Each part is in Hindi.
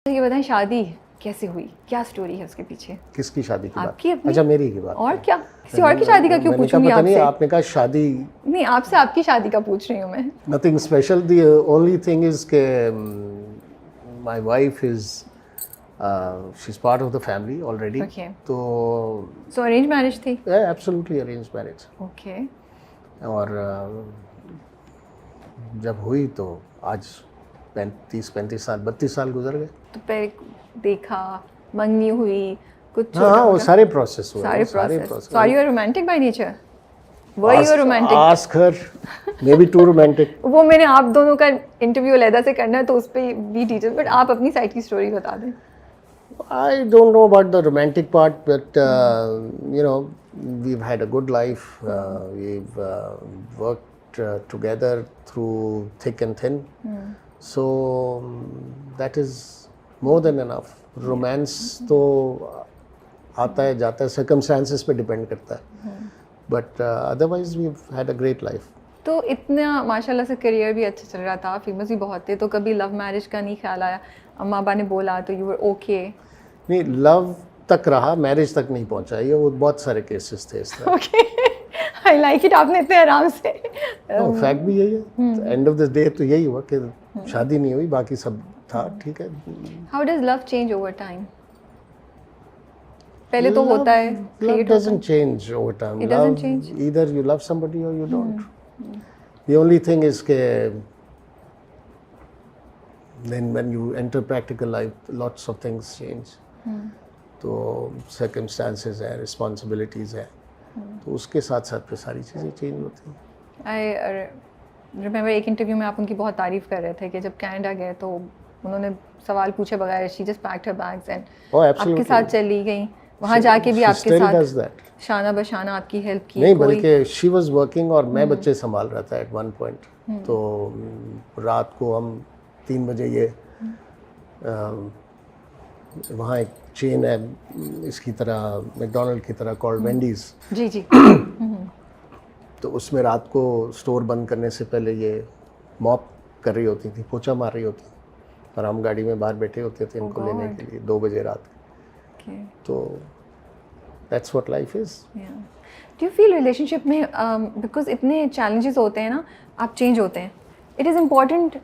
ये बताएं शादी कैसे हुई, क्या स्टोरी है उसके पीछे? किसकी शादी की बात? आपकी अपनी? अच्छा मेरी की बात। और क्या, किसी और की शादी का क्यों पूछूंगी पता नहीं, आपसे? आपने कहा शादी। नहीं, आपसे आपकी शादी का पूछ रही हूँ मैं। Nothing special, the only thing is के my wife is she is part of the family already. Okay. तो सो अरेंज मैरिज थी? Absolutely arrange marriage. ओके। और जब हुई तो आज 35 साल 32 साल गुजर गए। तो पहले देखा, मंगनी हुई, कुछ हाँ, वो सारे प्रोसेस हुए। सारे process. So are you romantic by nature? Were you romantic? Ask her, maybe too romantic. वो मैंने आप दोनों का इंटरव्यू अलग से करना है तो उस पे भी डिटेल, बट आप अपनी साइड की स्टोरी बता दें। I don't know about the romantic part, but you know, we've had a good life. We've worked together through thick and thin. So that is more than enough. Romance तो आता है जाता है, circumstances पे depend करता है. But otherwise we've had a great life. तो इतना माशाल्लाह से करियर भी अच्छा चल रहा था, फेमस भी बहुत थे, तो कभी लव मैरिज का नहीं ख्याल आया? अम्मा अब्बा ने बोला तो यू वर ओके? नहीं, लव तक रहा, मैरिज तक नहीं पहुंचा। ये वो बहुत सारे केसेस थे इस तरह। ओके, आई लाइक इट, आपने इतने आराम से। फैक्ट भी यही है। एंड ऑफ द डे तो यही हुआ कि शादी नहीं हुई, बाकी सब था ठीक है। How does love change over time? पहले तो होता है, love doesn't change over time. It doesn't change. Either you love somebody or you don't. The only thing is ke then when you enter practical life, lots of things change. तो circumstances है, responsibilities है, तो उसके साथ साथ पे सारी चीज़ें चेंज होती हैं। आई रिमेंबर एक इंटरव्यू में आप उनकी बहुत तारीफ कर रहे थे कि जब कनाडा गए तो उन्होंने सवाल पूछे बगैर she just packed her bags and आपके साथ चली गई, वहाँ जाके भी आपके साथ शाना बशाना आपकी हेल्प की? नहीं, बल्कि शी वाज वर्किंग और मैं बच्चे संभाल रहा था एट वन पॉइंट। तो रात को हम 3 बजे ये वहाँ एक चेन है इसकी तरह, मैकडोनल्ड की तरह, कॉल्ड वेंडीज। जी जी। तो उसमें रात को स्टोर बंद करने से पहले ये मॉप कर रही होती थी, पोछा मार रही होती थी, और हम गाड़ी में बाहर बैठे होते थे इनको लेने के लिए 2 बजे रात। तो that's what life is. Do you feel relationship में बिकॉज इतने चैलेंजेस होते हैं ना, आप चेंज होते हैं, इट इज़ इम्पॉर्टेंट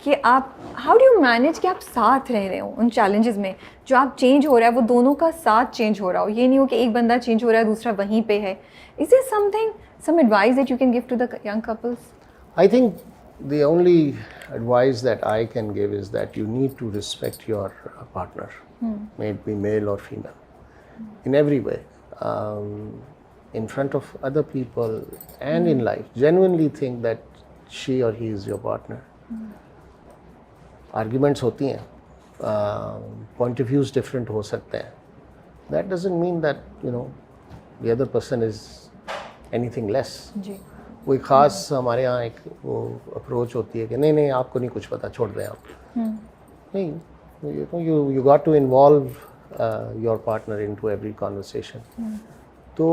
कि आप हाउ डू यू मैनेज कि आप साथ रह रहे हो उन चैलेंजेस में, जो आप चेंज हो रहा है वो दोनों का साथ चेंज हो रहा हो, ये नहीं हो कि एक बंदा चेंज हो रहा है दूसरा वहीं पे है। Is there something, some advice that you can give to the young couples? I think the only advice that I can give is that you need to respect your partner, may it be male or female, in every way, in front of other people and in life. Genuinely think that she or he is your partner. Arguments होती हैं, point of views different हो सकते हैं. That doesn't mean that the other person is anything less. जी। कोई ख़ास हमारे यहाँ एक वो अप्रोच होती है कि नहीं नहीं आपको नहीं कुछ पता, छोड़ दें आप। नहीं, you got to involve your partner into every conversation. तो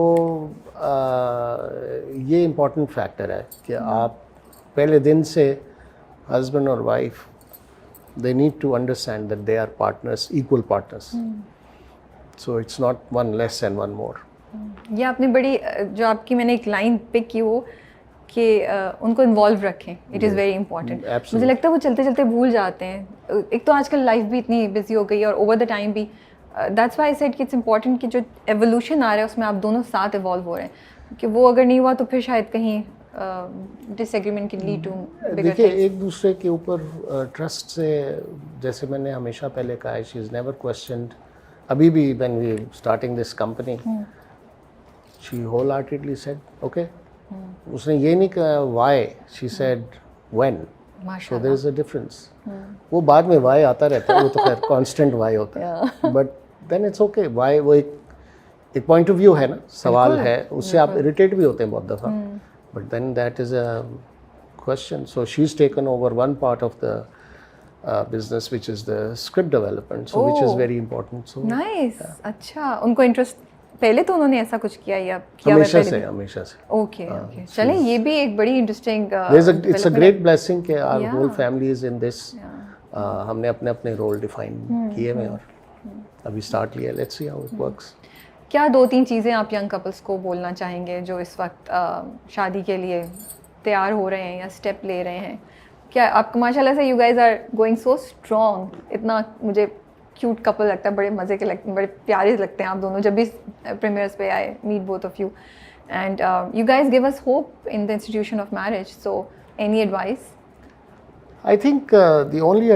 ये इम्पॉर्टेंट फैक्टर है कि आप पहले दिन से हस्बैंड और wife they need to understand that they are partners, equal partners. So it's not one less and one more. ये आपने बड़ी जो आपकी मैंने एक लाइन पिक की वो कि उनको इन्वॉल्व रखें, इट इज़ वेरी इंपॉर्टेंट। मुझे लगता है वो चलते चलते भूल जाते हैं। एक तो आजकल लाइफ भी इतनी बिजी हो गई है और ओवर द टाइम भी, दैट्स व्हाई आई सेड कि इट्स इंपॉर्टेंट कि जो एवोल्यूशन आ रहा है उसमें आप दोनों साथ इवॉल्व हो रहे हैं, कि वो अगर नहीं हुआ तो फिर शायद कहीं डिसएग्रीमेंट कैन लीड टू बिगर। देखिए, एक दूसरे के ऊपर ट्रस्ट से, जैसे मैंने हमेशा पहले कहा है, शी इज़ नेवर क्वेश्चनड। अभी भी when we starting this company, she wholeheartedly said okay. उसने ये नहीं कहा why, she said when. So there is a difference. वो बाद में व्हाई आता रहता है, वो तो खैर कांस्टेंट व्हाई होता है, but then it's okay. Y वो एक पॉइंट ऑफ व्यू है ना, सवाल है, उससे आप इरिटेट भी होते हैं बहुत दफ़ा, but then that is a question. So she is taken over one part of the business, which is the script development, so which is very important. So nice. अच्छा, उनको इंटरेस्ट पहले तो उन्होंने ऐसा कुछ किया या किया हमेशा से। ओके ओके, चलें, ये भी एक बड़ी interesting it's a great blessing कि our whole family is in this, हमने अपने अपने रोल डिफाइन किए हुए और अभी स्टार्ट लिया, let's see how it works. क्या 2-3 चीज़ें आप यंग कपल्स को बोलना चाहेंगे जो इस वक्त शादी के लिए तैयार हो रहे हैं या स्टेप ले रहे हैं? क्या आप माशाल्लाह से you guys are going so strong, इतना मुझे क्यूट कपल लगता है, बड़े मज़े के लगते हैं, बड़े प्यारे लगते हैं आप दोनों जब भी प्रीमियर्स पे आए, meet both of you and you guys give us hope in the institution of marriage, so any advice? I think the only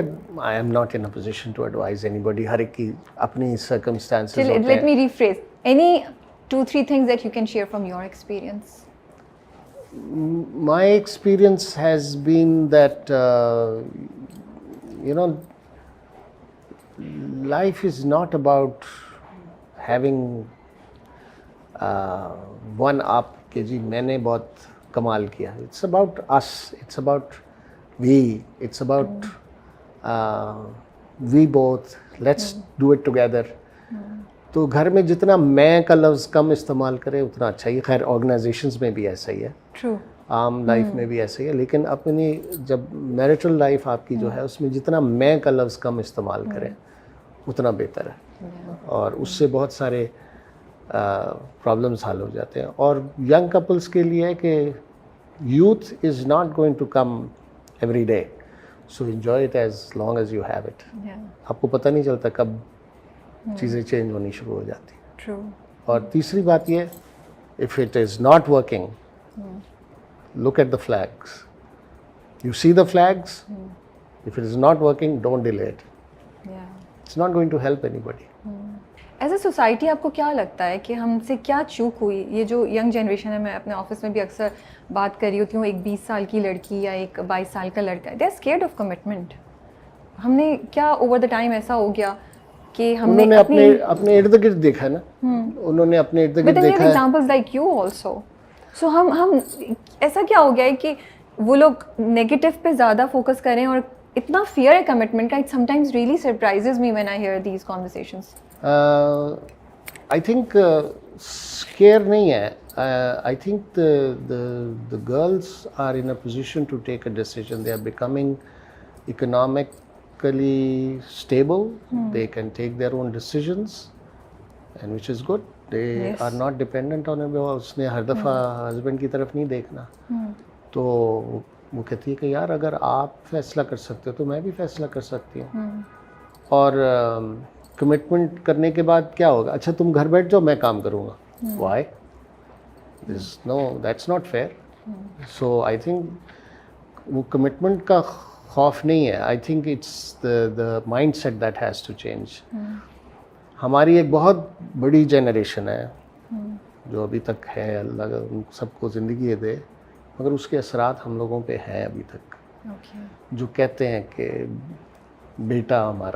I am not in a position to advise anybody. हर एक की अपनी circumstances होते हैं. Let me rephrase. Any 2-3 things that you can share from your experience? My experience has been that you know, life is not about having one up कि जी मैंने बहुत कमाल किया. It's about us. It's about it's about we both, let's do it together. तो घर में जितना मैं का लफ्ज़ कम इस्तेमाल करें उतना अच्छा ही. खैर ऑर्गेनाइजेशंस में भी ऐसा ही है, True. आम लाइफ में भी ऐसा ही है, लेकिन अपनी जब मैरिटल लाइफ आपकी जो है उसमें जितना मैं का लफ्ज़ कम इस्तेमाल करें उतना बेहतर है और उससे बहुत सारे प्रॉब्लम्स हल हो जाते हैं. और यंग कपल्स के लिए है कि youth is not going to come every day, so enjoy it as long as you have it. Yeah. आपको पता नहीं चलता कब चीज़ें चेंज होनी शुरू हो जाती. True. और तीसरी बात ये, if it is not working, look at the flags. You see the flags. If it is not working, don't delay it. Yeah. It's not going to help anybody. As a society आपको क्या लगता है कि हमसे क्या चूक हुई? ये जो यंग जनरेशन है, मैं अपने ऑफिस में भी अक्सर बात कर रही होती हूँ, एक 20 साल की लड़की या एक 22 साल का लड़का, they are scared of commitment. हमने क्या ओवर द टाइम ऐसा हो गया कि हमने अपने इर्द गिर्द देखा ना, उन्होंने अपने इर्द गिर्द देखा है. Examples like you also. So हम ऐसा क्या हो गया है कि वो लोग नेगेटिव पे ज़्यादा फोकस करें और इतना फियर है कमिटमेंट का. It sometimes really surprises me when I hear these conversations. I think scare नहीं है. I think the girls are in a position to take a decision. They are becoming economically stable. They can take their own decisions, and which is good. They are not dependent on it. उसने हर दफ़ा husband की तरफ नहीं देखना. तो वो कहती है कि यार अगर आप फैसला कर सकते हो तो मैं भी फैसला कर सकती हूँ. और कमिटमेंट करने के बाद क्या होगा? अच्छा तुम घर बैठ जाओ, मैं काम करूँगा. Why? That's not fair. So I think वो कमिटमेंट का खौफ नहीं है. I think it's the mindset that has to change. हमारी एक बहुत बड़ी जनरेशन है जो अभी तक है, अल्लाह उन सबको ज़िंदगी दे, मगर उसके असरात हम लोगों पे हैं अभी तक. जो कहते हैं कि बेटा हमारा